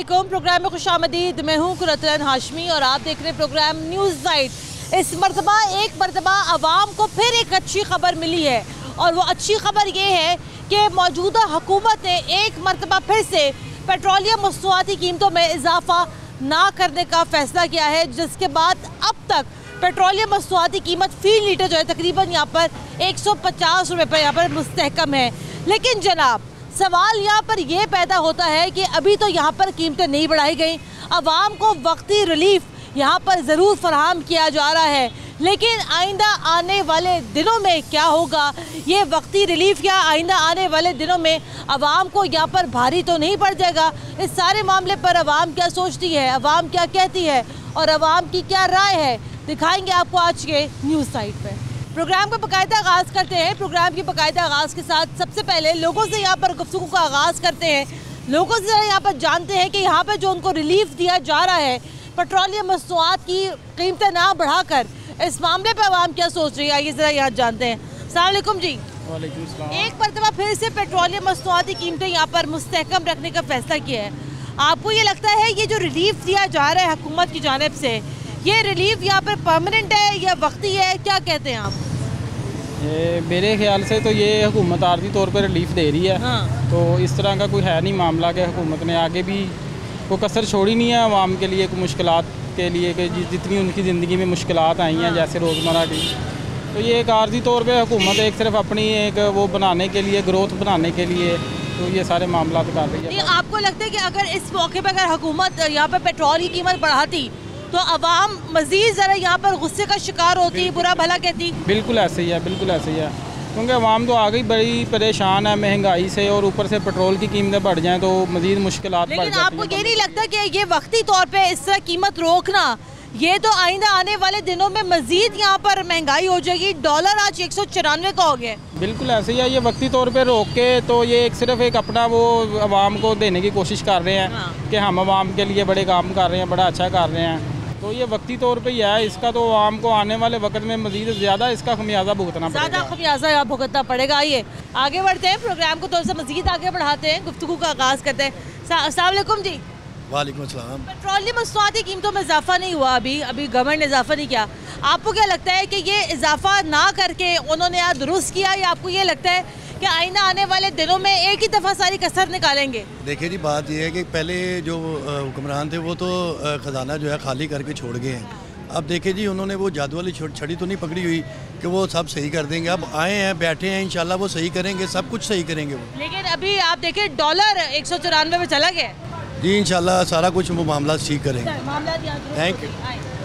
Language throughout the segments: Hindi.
अस्सलामुअलैकुम। प्रोग्राम में खुशामदीद। मैं हूँ कुरतन हाशमी और आप देख रहे हैं प्रोग्राम न्यूज़ नाइट। इस मरतबा आवाम को फिर एक अच्छी खबर मिली है और वो अच्छी खबर ये है कि मौजूदा हुकूमत ने एक मरतबा फिर से पेट्रोलियम मसनूआती कीमतों में इजाफा ना करने का फैसला किया है, जिसके बाद अब तक पेट्रोलियम मसनूआती कीमत फी लीटर जो है तकरीबन यहाँ पर 150 रुपये पर यहाँ पर मुस्तहकम है। लेकिन जनाब, सवाल यहाँ पर यह पैदा होता है कि अभी तो यहाँ पर कीमतें नहीं बढ़ाई गई, आवाम को वक्ती रिलीफ यहाँ पर ज़रूर फराहम किया जा रहा है, लेकिन आइंदा आने वाले दिनों में क्या होगा, ये वक्ती रिलीफ या आइंदा आने वाले दिनों में आवाम को यहाँ पर भारी तो नहीं पड़ जाएगा। इस सारे मामले पर आवाम क्या सोचती है, आवाम क्या कहती है और आवाम की क्या राय है, दिखाएंगे आपको आज के न्यूज़ साइट पर। प्रोग्राम का बाकायदा आगाज़ करते हैं। प्रोग्राम के बाकायदा आगाज़ के साथ सबसे पहले लोगों से यहाँ पर गुफ्तगू का आगाज़ करते हैं। लोगों से यहाँ पर जानते हैं कि यहाँ पर जो उनको रिलीफ दिया जा रहा है पेट्रोलियम मसनूआत की कीमतें ना बढ़ाकर, इस मामले पर आवाम क्या सोच रही है, आइए ज़रा यहाँ जानते हैं। अस्सलाम वालेकुम जी। वालेकुम सलाम। एक मरतबा फिर से पेट्रोलियम मसनूआती कीमतें यहाँ पर मुस्तहकम रखने का फैसला किया है। आपको ये लगता है ये जो रिलीफ दिया जा रहा है हुकूमत की जानिब से, ये रिलीफ यहाँ पर परमानेंट है या वक्ती है, क्या कहते हैं आप? मेरे ख्याल से तो ये हुकूमत आर्जी तौर पर रिलीफ दे रही है। हाँ। तो इस तरह का कोई है नहीं मामला कि हुकूमत ने आगे भी कोई कसर छोड़ी नहीं है आवाम के लिए, कोई मुश्किलात के लिए कि जितनी उनकी ज़िंदगी में मुश्किलात आई हैं जैसे रोज़मर्रा की, तो ये एक आर्जी तौर पर हुकूमत एक सिर्फ अपनी एक वो बनाने के लिए, ग्रोथ बनाने के लिए तो ये सारे मामला कर रही है। आपको लगता है कि अगर इस मौके पर अगर हुकूमत यहाँ पर पेट्रोल की कीमत बढ़ाती तो आवाम मज़ीद ज़रा यहाँ पर गुस्से का शिकार होती है, बुरा भला कहती? बिल्कुल ऐसे ही है, बिल्कुल ऐसे ही है, क्योंकि आवाम तो आगे बड़ी परेशान है महंगाई से, और ऊपर से पेट्रोल की कीमतें बढ़ जाएं तो मज़ीद मुश्किलात बढ़ जाती हैं। लेकिन आपको ये नहीं लगता कि ये वक्ती तौर पे इस तरह कीमत रोकना, ये तो आइंदा आने वाले दिनों में मज़ीद यहाँ पर महंगाई हो जाएगी? डॉलर आज 194 का हो गया। बिल्कुल ऐसे ही है, ये वक्ती तौर पे रोक के तो ये एक सिर्फ एक अपना वो आवाम को देने की कोशिश कर रहे हैं। हाँ। कि हम आवाम के लिए बड़े काम कर रहे हैं, बड़ा अच्छा कर रहे हैं, तो ये वक्ती तौर पे ही है। इसका तो आवाम को आने वाले वक्त में मज़ीद ज़्यादा इसका खमियाजा भुगतना पड़ेगा, ज़्यादा खमियाजा भुगतना पड़ेगा। आइए आगे बढ़ते हैं, प्रोग्राम को थोड़ा सा मज़ीद आगे बढ़ाते हैं, गुफ्तगू का आगाज़ करते हैं। अस्सलाम वालेकुम जी। वालेकुम अस्सलाम। पेट्रोलियम मसनूआती कीमतों में इजाफा नहीं हुआ, अभी गवर्नमेंट ने इजाफा नहीं किया। आपको क्या लगता है कि ये इजाफा ना करके उन्होंने यहाँ दुरुस्त किया, या आपको ये लगता है कि आइंदा आने वाले दिनों में एक ही दफ़ा सारी कसर निकालेंगे? देखिए जी, बात यह है कि पहले जो हुक्मरान थे वो तो ख़जाना जो है खाली करके छोड़ गए हैं। अब देखिए जी, उन्होंने वो जादू वाली छड़ी तो नहीं पकड़ी हुई कि वो सब सही कर देंगे। अब आए हैं, बैठे हैं, इंशाल्लाह वो सही करेंगे, सब कुछ सही करेंगे वो। लेकिन अभी आप देखिए डॉलर 194 में चला गया जी, इंशाल्लाह सारा कुछ वो मामला ठीक करेंगे। Thank you.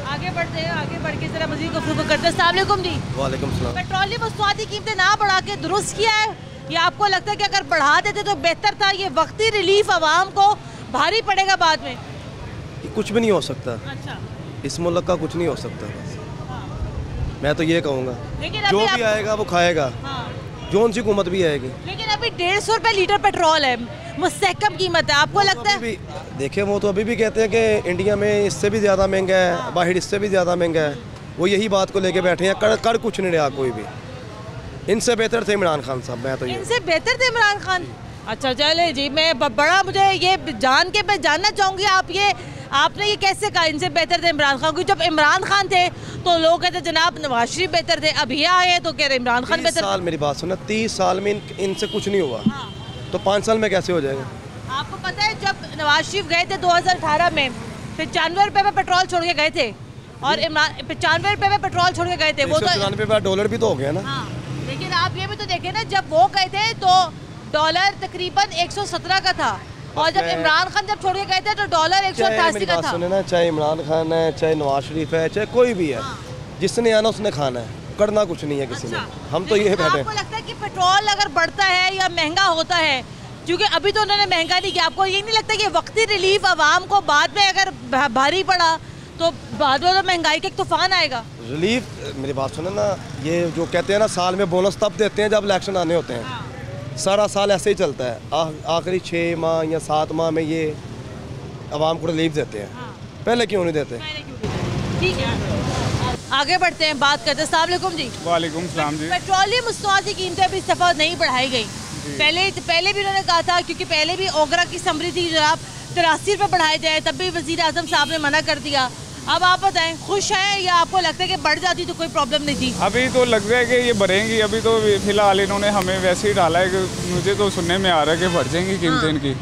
आगे बढ़ते हैं, आगे बढ़ के जरा मज़ीद गुफ्तगू करते हैं। अस्सलाम वालेकुम जी। वालेकुम सलाम। पेट्रोलियम मसनूआती कीमतें ना बढ़ा के दुरुस्त किया है, या आपको लगता है कि अगर बढ़ा देते तो बेहतर था? ये वक्ती रिलीफ आवाम को भारी पड़ेगा बाद में? कुछ भी नहीं हो सकता। अच्छा। इस मुल्क का कुछ नहीं हो सकता। हाँ। मैं तो ये कहूँगा जो भी आएगा वो खाएगा। हाँ। जो सी हुकूमत भी आएगी। लेकिन अभी 150 रुपये लीटर पेट्रोल है, मुस्तहकम कीमत है, आपको लगता है? देखिए, वो तो अभी भी कहते हैं कि इंडिया में इससे भी ज़्यादा महंगा है, बाहर इससे भी ज़्यादा महंगा है। वो यही बात को लेके बैठे हैं, कर कुछ नहीं रहा कोई भी। इनसे बेहतर थे इमरान खान साहब। मैं तो इनसे बेहतर थे इमरान खान? अच्छा चले जी, मैं बड़ा मुझे ये जान के मैं जानना चाहूँगी आपने ये कैसे कहा इनसे बेहतर थे इमरान खान? क्योंकि जब इमरान खान थे तो लोग कहते जनाब नवाज शरीफ बेहतर थे, अब ये आए तो कह रहे इमरान खान बेहतर। 30 साल, मेरी बात सुना, 30 साल में इनसे कुछ नहीं हुआ। हाँ। तो 5 साल में कैसे हो जाएगा? आपको पता है जब नवाज शरीफ गए थे 2018 में 95 रुपये में पेट्रोल छोड़ के गए थे, और इमरान 95 रुपये में पेट्रोल छोड़ के गए थे। वो तो 194 डॉलर भी तो हो गया ना। हाँ। लेकिन आप ये भी तो देखें ना, जब वो गए थे तो डॉलर तकरीबन 117 का था, और जब इमरान खान जब छोड़ के गए थे तो डॉलर 188 का था। सुने ना, चाहे इमरान खान है, चाहे नवाज शरीफ है, चाहे कोई भी है, जिसने आना उसने खाना है, करना कुछ नहीं है किसी ने। हम तो ये बैठे। आपको लगता है कि पेट्रोल अगर बढ़ता है या महंगा होता है, क्योंकि अभी तो उन्होंने महंगा नहीं किया, आपको ये नहीं लगता कि वक्ती रिलीफ आवाम को बाद में अगर भारी पड़ा तो बाद में तो महंगाई का एक तूफान आएगा? रिलीफ, मेरी बात सुने ना, ये जो कहते हैं ना साल में बोनस तब देते हैं जब इलेक्शन आने होते हैं। सारा साल ऐसे ही चलता है। आखिरी 6 माह या 7 माह में ये आवाम को रिलीफ देते हैं। पहले क्यों नहीं देते? ठीक है, आगे बढ़ते हैं, बात करते हैं। अस्सलाम वालेकुम जी। वालेकुम सलाम जी। पेट्रोलियम मसनूआती कीमतें भी इस दफ़ा नहीं बढ़ाई गई। पहले भी उन्होंने कहा था, क्योंकि पहले भी ओगरा की समरी थी जनाब, 83 रुपये बढ़ाए जाए, तब भी वज़ीर आज़म साहब ने मना कर दिया। अब आप बताएं, खुश हैं या आपको लगता है कि बढ़ जाती तो कोई प्रॉब्लम नहीं थी? अभी तो लग रहा है कि ये बढ़ेंगी। अभी तो फ़िलहाल इन्होंने हमें वैसे ही डाला है कि मुझे तो सुनने में आ रहा है कि बढ़ जाएंगी कीमतें इनकी।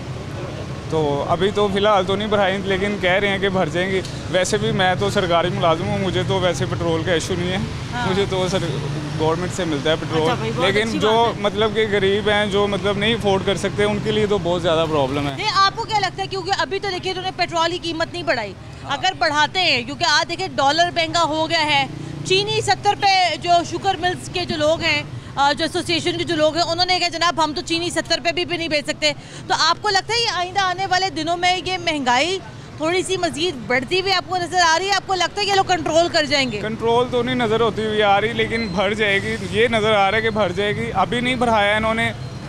तो अभी तो फ़िलहाल तो नहीं बढ़ाई, लेकिन कह रहे हैं कि बढ़ जाएंगी। वैसे भी मैं तो सरकारी मुलाजिम हूँ, मुझे तो वैसे पेट्रोल का इशू नहीं है। मुझे तो सर गवर्नमेंट से मिलता है पेट्रोल। लेकिन जो मतलब कि गरीब हैं, जो मतलब नहीं अफोर्ड कर सकते, उनके लिए तो बहुत ज़्यादा प्रॉब्लम है। आपको क्या लगता है, क्योंकि अभी तो देखिए उन्होंने पेट्रोल की कीमत नहीं बढ़ाई, अगर बढ़ाते हैं, क्योंकि आज देखिए डॉलर महंगा हो गया है, चीनी 70 पे, जो शुगर मिल्स के जो लोग हैं, जो एसोसिएशन के जो लोग हैं, उन्होंने कहा जनाब हम तो चीनी 70 पे भी नहीं बेच सकते। तो आपको लगता है ये आइंदा आने वाले दिनों में ये महंगाई थोड़ी सी मजीद बढ़ती हुई आपको नज़र आ रही है? आपको लगता है ये लोग कंट्रोल कर जाएंगे? कंट्रोल तो नहीं नज़र होती हुई आ रही, लेकिन बढ़ जाएगी, ये नज़र आ रहा है कि बढ़ जाएगी। अभी नहीं बढ़ाया इन्होंने,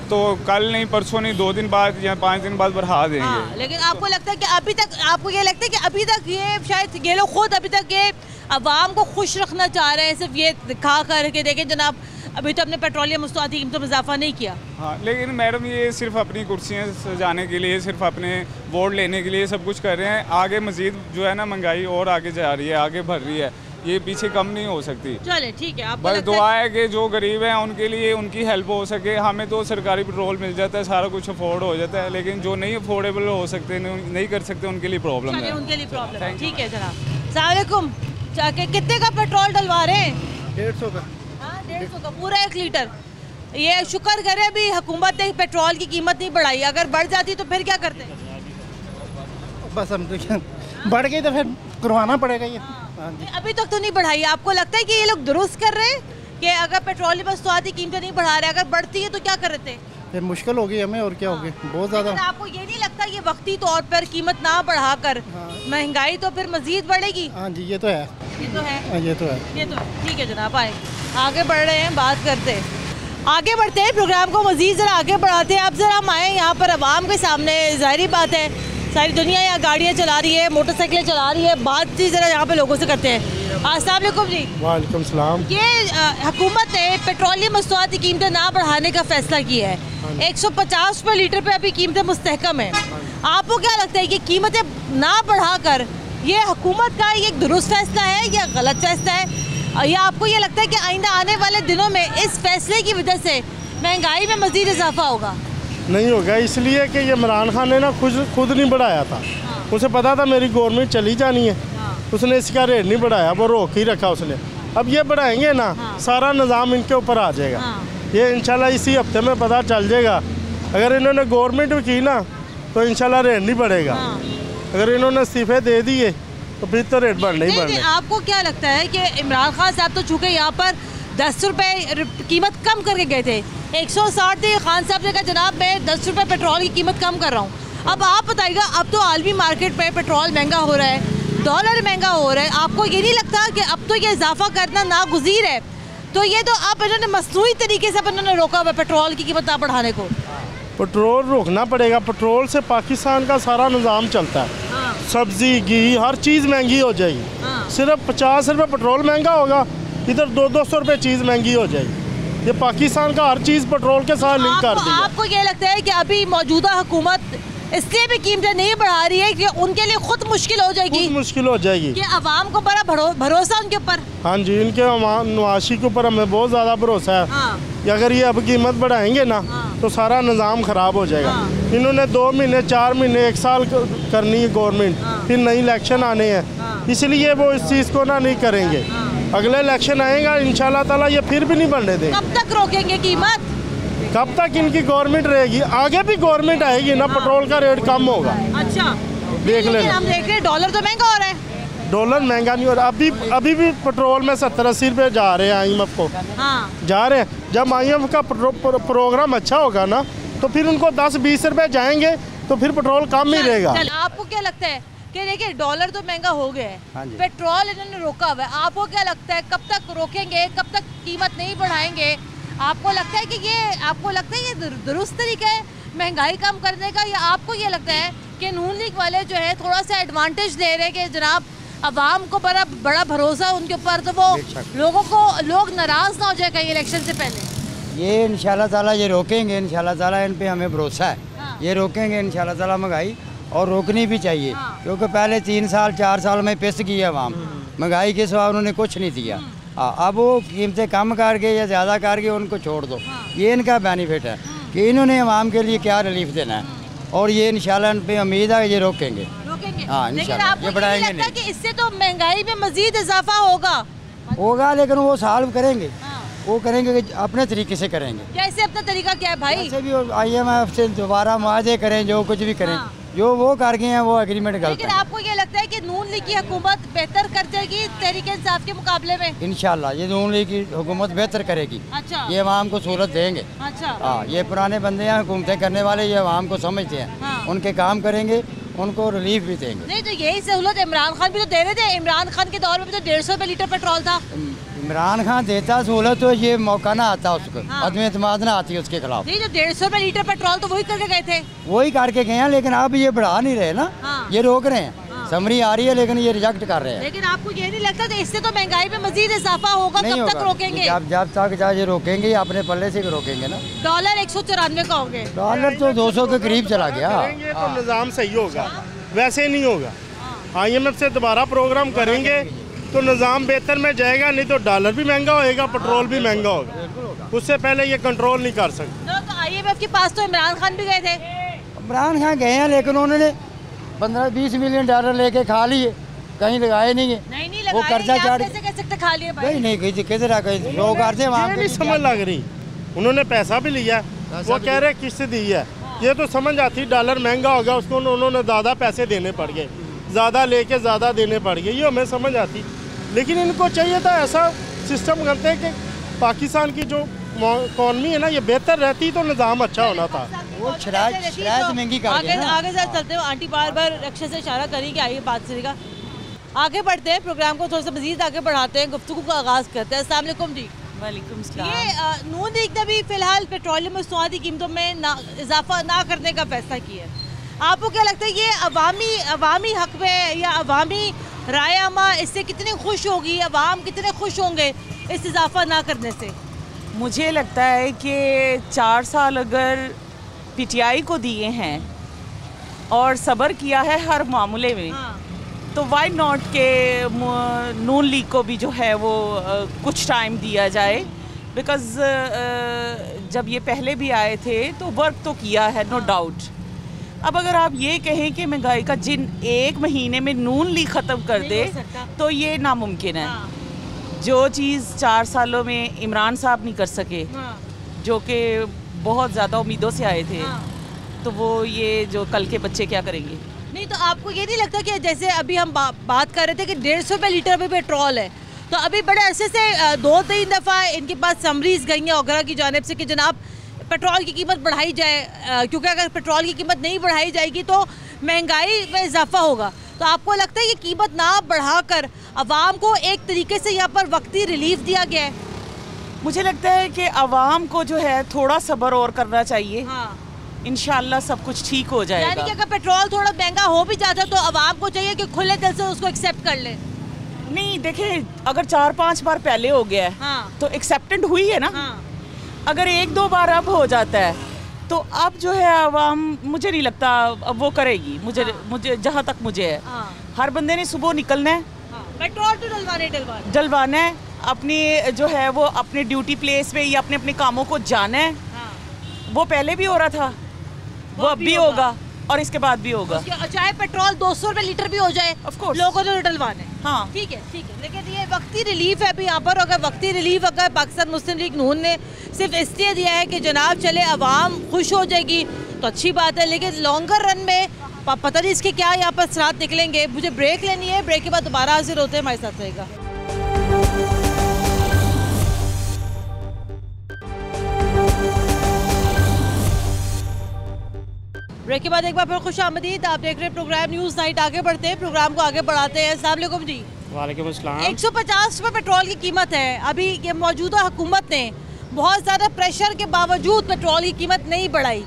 तो कल नहीं, परसों नहीं, 2 दिन बाद या 5 दिन बाद बढ़ा देंगे। हाँ, लेकिन आपको लगता है कि अभी तक, आपको ये लगता है कि अभी तक ये शायद ये लोग खुद अभी तक ये अवाम को खुश रखना चाह रहे हैं, सिर्फ ये दिखा कर के देखें जनाब अभी तो अपने पेट्रोलियम मसनूआती कीमतों में इजाफा नहीं किया। हाँ, लेकिन मैडम ये सिर्फ अपनी कुर्सियाँ सजाने के लिए, सिर्फ अपने वोट लेने के लिए सब कुछ कर रहे हैं। आगे मजीद जो है ना महंगाई और आगे जा रही है, आगे बढ़ रही है, ये पीछे कम नहीं हो सकती। चले ठीक है, आपको बस दुआ है कि जो गरीब हैं उनके लिए उनकी हेल्प हो सके। हमें तो सरकारी पेट्रोल मिल जाता है, सारा कुछ अफोर्ड हो जाता है, लेकिन जो नहीं अफोर्डेबल हो सकते, नहीं कर सकते, उनके लिए प्रॉब्लम है। उनके लिए प्रॉब्लम है। ठीक है जनाब, अस्सलाम वालेकुम। जाके कितने का पेट्रोल डलवा रहे हैं? 150 का। 150 का पूरा 1 लीटर। ये शुक्र करें अभी हुकूमत ने पेट्रोल की कीमत नहीं बढ़ाई, अगर बढ़ जाती तो फिर क्या करते? बस हम तो बढ़ गई तो फिर करवाना पड़ेगा ये। अभी तक तो नहीं बढ़ाई। आपको लगता है कि ये लोग दुरुस्त कर रहे हैं कि अगर पेट्रोल की मसनूआती कीमतें नहीं बढ़ा रहे, अगर बढ़ती है तो क्या कर रहे थे? फिर मुश्किल होगी हमें, और क्या होगी, बहुत ज़्यादा। आपको ये नहीं लगता ये वक्ती तौर पर कीमत ना बढ़ाकर महंगाई तो फिर मजीद बढ़ेगी? हाँ जी, ये तो है, ये तो है, ये तो है, ये तो है। ठीक है जनाब, आए आगे बढ़ रहे हैं, बात करते हैं, आगे बढ़ते हैं, प्रोग्राम को मजीद ज़रा आगे बढ़ाते हैं। अब ज़रा हम आए यहाँ पर आवाम के सामने। ज़ाहिर बात है सारी दुनिया यहाँ गाड़ियाँ चला रही है, मोटरसाइकिलें चला रही है, बातचीत ज़रा यहाँ पे लोगों से करते हैं। अस्सलाम वालेकुम जी। वालेकुम सलाम। ये हुकूमत ने पेट्रोलियम मसनूआती कीमतें ना बढ़ाने का फैसला किया है। 150 रुपये लीटर पे अभी कीमतें मुस्तहकम है। आपको क्या लगता है कि कीमतें ना बढ़ाकर ये हुकूमत का एक दुरुस्त फैसला है या गलत फैसला है, या आपको ये लगता है कि आइंदा आने वाले दिनों में इस फैसले की वजह से महंगाई में मज़ीद इजाफा होगा? नहीं होगा, इसलिए कि ये इमरान खान ने ना खुद नहीं बढ़ाया था। उसे पता था मेरी गवर्नमेंट चली जानी है, उसने इसका रेट नहीं बढ़ाया, वो रोक ही रखा उसने। अब ये बढ़ाएंगे ना, सारा निज़ाम इनके ऊपर आ जाएगा। ये इंशाल्लाह इसी हफ्ते में पता चल जाएगा। अगर इन्होंने गवर्नमेंट भी की ना तो इंशाल्लाह रेट नहीं बढ़ेगा। अगर इन्होंने इस्तीफे दे दिए तो फिर तो रेट बढ़ने ही बढ़ने। आपको क्या लगता है कि इमरान खान साहब तो चूँकि यहाँ पर 10 रुपये कीमत कम करके गए थे, 160 थे, खान साहब ने कहा जनाब मैं 10 रुपये पेट्रोल की कीमत कम कर रहा हूँ। अब आप बताइएगा, अब तो आलमी मार्केट में पेट्रोल महंगा हो रहा है, डॉलर महंगा हो रहा है, आपको ये नहीं लगता कि अब तो ये इजाफा करना नागुज़ीर है? तो ये तो आप इन्होंने मसनूई तरीके से इन्होंने रोका हुआ पेट्रोल की कीमत ना बढ़ाने को। पेट्रोल रोकना पड़ेगा, पेट्रोल से पाकिस्तान का सारा निज़ाम चलता है। सब्ज़ी, घी, हर चीज़ महंगी हो जाएगी। सिर्फ 50 रुपये पेट्रोल महंगा होगा, इधर 200 रुपये चीज़ महंगी हो जाएगी। ये पाकिस्तान का हर चीज़ पेट्रोल के साथ लिंक कर दिया। आपको ये लगता है कि अभी मौजूदा हुकूमत इसलिए भी कीमतें नहीं बढ़ा रही है कि उनके लिए खुद मुश्किल हो जाएगी? मुश्किल हो जाएगी कि अवाम को बड़ा भरोसा उनके ऊपर? हाँ जी, इनके नवाशी के ऊपर हमें बहुत ज़्यादा भरोसा है कि अगर ये अब कीमत बढ़ाएंगे ना तो सारा निज़ाम ख़राब हो जाएगा। इन्होंने 2 महीने, 4 महीने, 1 साल करनी है गवर्नमेंट, फिर नई इलेक्शन आने हैं, इसलिए वो इस चीज़ को ना नहीं करेंगे। अगले इलेक्शन आएगा इंशाल्लाह ताला ये फिर भी नहीं बढ़ने देंगे। कब तक रोकेंगे कीमत? कब तक इनकी गवर्नमेंट रहेगी? आगे भी गवर्नमेंट आएगी ना, पेट्रोल का रेट कम होगा। अच्छा, देख लेना। हम देख रहे हैं डॉलर तो महंगा हो रहा है। डॉलर महंगा नहीं हो रहा, अभी भी पेट्रोल में 70-80 रुपये जा रहे हैं IMF को। जा रहे हैं। जब IMF का प्रोग्राम अच्छा होगा ना तो फिर उनको 10-20 रुपये जाएंगे तो फिर पेट्रोल कम ही रहेगा। आपको क्या लगता है कि देखिए डॉलर तो महंगा हो गया है, पेट्रोल इन्होंने रोका हुआ है, आपको क्या लगता है कब तक रोकेंगे, कब तक कीमत नहीं बढ़ाएंगे? आपको लगता है कि ये दुरुस्त तरीका है महंगाई कम करने का, या आपको ये लगता है कि नून लीग वाले जो है थोड़ा सा एडवांटेज ले रहे हैं कि जनाब अवाम को बड़ा भरोसा उनके ऊपर, तो वो लोग नाराज़ ना हो जाएगा इलेक्शन से पहले? ये इंशाल्लाह ताला ये रोकेंगे, इंशाल्लाह ताला इन पे हमें भरोसा है। ये रोकेंगे इंशाल्लाह ताला महंगाई, और रोकनी भी चाहिए, क्योंकि पहले 3 साल 4 साल में पिस गई है आवाम, महंगाई के सिवा उन्होंने कुछ नहीं दिया। अब वो कीमतें कम करके या ज़्यादा करके उनको छोड़ दो, ये इनका बेनिफिट है कि इन्होंने आवाम के लिए क्या रिलीफ देना है, और ये इंशाल्लाह इन पे उम्मीद है ये रोकेंगे। हाँ इंशाल्लाह, ये बढ़ाएंगे नहीं। कि इससे तो महंगाई में मजीद इजाफा होगा, लेकिन वो सॉल्व करेंगे, वो करेंगे कि अपने तरीके से करेंगे। कैसे अपना तरीका क्या है भाई? जैसे भी IMF से दोबारा मुआवजे करें, जो कुछ भी करें, जो वो कर गए हैं वो एग्रीमेंट गलत है। लेकिन आपको ये लगता है कि नून लीग की हुकूमत बेहतर कर जाएगी तहरीक इंसाफ के मुकाबले में? इंशाल्लाह ये नून लीग की हुकूमत बेहतर करेगी। अच्छा, ये अवाम को सहूलत देंगे। अच्छा, हाँ, ये पुराने बंदे हैं हुकूमतें करने वाले, ये अवाम को समझते हैं। हाँ। उनके काम करेंगे, उनको रिलीफ भी देंगे। नहीं तो यही सहूलत इमरान खान भी तो दे रहे थे। इमरान खान के दौर में भी तो 150 रुपए लीटर पेट्रोल था। इमरान खान देता सहूलत तो ये मौका ना आता उसको, अदम एतमाद ना आती उसके खिलाफ। नहीं तो 150 रुपए लीटर पेट्रोल तो वही करके गए थे। वही करके गए हैं, लेकिन अब ये बढ़ा नहीं रहे ना, ये रोक रहे हैं। समरी आ रही है लेकिन ये रिजेक्ट कर रहे हैं। लेकिन आपको ये नहीं लगता कि इससे तो महंगाई में मजीद इजाफा होगा? कब तक रोकेंगे? जब तक ये रोकेंगे, अपने पल्ले से रोकेंगे ना। डॉलर 194 का हो गए, डॉलर तो 200 के करीब चला गया। तो निज़ाम सही होगा, वैसे नहीं होगा। IMF से दोबारा प्रोग्राम करेंगे तो निज़ाम बेहतर में जाएगा, नहीं तो डॉलर भी महंगा होएगा, पेट्रोल भी महंगा होगा। उससे पहले ये कंट्रोल नहीं कर सकते। तो IMF के पास तो इमरान खान भी गए थे। इमरान खान गए हैं, लेकिन उन्होंने 15-20 मिलियन डॉलर लेके खा लिए, कहीं लगाए नहीं है। नहीं वो कर्जा चढ़ कैसे कह सकते खा लिए भाई? नहीं किधर लोग करते वहाँ नहीं समझ लग रही। उन्होंने पैसा भी लिया, वो कह रहे किस्त दी है, ये तो समझ आती डॉलर महंगा होगा, उसको उन्होंने ज़्यादा पैसे देने पड़ गए, ज़्यादा लेके ज़्यादा देने पड़ गए, ये हमें समझ आती। लेकिन इनको चाहिए था ऐसा सिस्टम करते हैं कि पाकिस्तान की जो इकॉनमी है ना, ये बेहतर रहती तो निज़ाम अच्छा होना था। वो शराइत महंगी कर आगे आगे से चलते हुए आंटी बार रक्षा से इशारा करी कि आइए बात करेगा। आगे बढ़ते हैं, प्रोग्राम को थोड़ा सा मजीद आगे बढ़ाते हैं, गुफ्तगू का आगाज़ करते हैं। अस्सलाम वालेकुम जी। वालेकुम सलाम। ये नून लीग ने भी फिलहाल पेट्रोलियम मसनूआती कीमतों में इजाफा ना करने का फैसला किया है। आपको क्या लगता है ये अवामी हक में या अवामी राय आमा इससे कितनी खुश होगी, अवाम कितने खुश होंगे इस इजाफा ना करने से? मुझे लगता है कि 4 साल अगर PTI को दिए हैं और सब्र किया है हर मामले में, तो वाई नॉट के नून लीग को भी जो है वो कुछ टाइम दिया जाए। बिकॉज़ जब ये पहले भी आए थे तो वर्क तो किया है, नो डाउट। अब अगर आप ये कहें कि महंगाई का जिन 1 महीने में नून लीग ख़त्म कर दे तो ये नामुमकिन है। जो चीज़ 4 सालों में इमरान साहब नहीं कर सके, जो कि बहुत ज़्यादा उम्मीदों से आए थे, तो वो ये जो कल के बच्चे क्या करेंगे? नहीं तो आपको ये नहीं लगता कि जैसे अभी हम बात कर रहे थे कि 150 रुपये लीटर में पेट्रोल है, तो अभी बड़े अरसे से 2-3 दफ़ा इनके पास समरीज गई हैं ओगरा की जानिब से कि जनाब पेट्रोल की कीमत बढ़ाई जाए, क्योंकि अगर पेट्रोल की कीमत नहीं बढ़ाई जाएगी तो महंगाई में इजाफा होगा। तो आपको लगता है ये कीमत ना बढ़ाकर अवाम को एक तरीके से यहाँ पर वक्ती रिलीफ दिया गया है? मुझे लगता है कि अवाम को जो है थोड़ा सब्र और करना चाहिए। इंशाल्लाह सब कुछ ठीक हो जाएगा। यानी कि अगर पेट्रोल थोड़ा महंगा हो भी जाता तो अवाम को चाहिए कि खुले दिल से उसको एक्सेप्ट कर ले। नहीं देखिए, अगर 4-5 बार पहले हो गया है तो एक्सेप्टेंट हुई है ना। अगर 1-2 बार अब हो जाता है तो अब जो है अवाम, मुझे नहीं लगता अब वो करेगी। मुझे जहाँ तक मुझे है, हर बंदे ने सुबह निकलना है, पेट्रोल तो डलवाना है, अपनी जो है वो अपने ड्यूटी प्लेस पे या अपने अपने कामों को जाना है। वो पहले भी हो रहा था, वो अब भी होगा और इसके बाद भी होगा। चाहे पेट्रोल 200 रुपए लीटर भी हो जाए, ऑफ कोर्स लोगों ने डलवाने। हाँ ठीक है। लेकिन ये वक्ती रिलीफ है अभी यहाँ पर। अगर वक्ती रिलीफ अगर पाकिस्तान मुस्लिम लीग नून ने सिर्फ इसलिए दिया है कि जनाब चले अवाम खुश हो जाएगी तो अच्छी बात है, लेकिन लॉन्गर रन में पता नहीं इसके क्या यहाँ पर असरात निकलेंगे। मुझे ब्रेक लेनी है, ब्रेक के बाद दोबारा हाजिर होते हैं, हमारे साथ रहेगा। ब्रेक के बाद एक बार फिर खुश आमदीद। आप देख रहे हैं प्रोग्राम न्यूज़ नाइट। आगे बढ़ते हैं, प्रोग्राम को आगे बढ़ाते हैं। अस्सलाम वालेकुम जी। वालेकुम अस्सलाम। 150 रुपये पेट्रोल की कीमत है। अभी ये मौजूदा हुकूमत ने बहुत ज़्यादा प्रेशर के बावजूद पेट्रोल की कीमत नहीं बढ़ाई।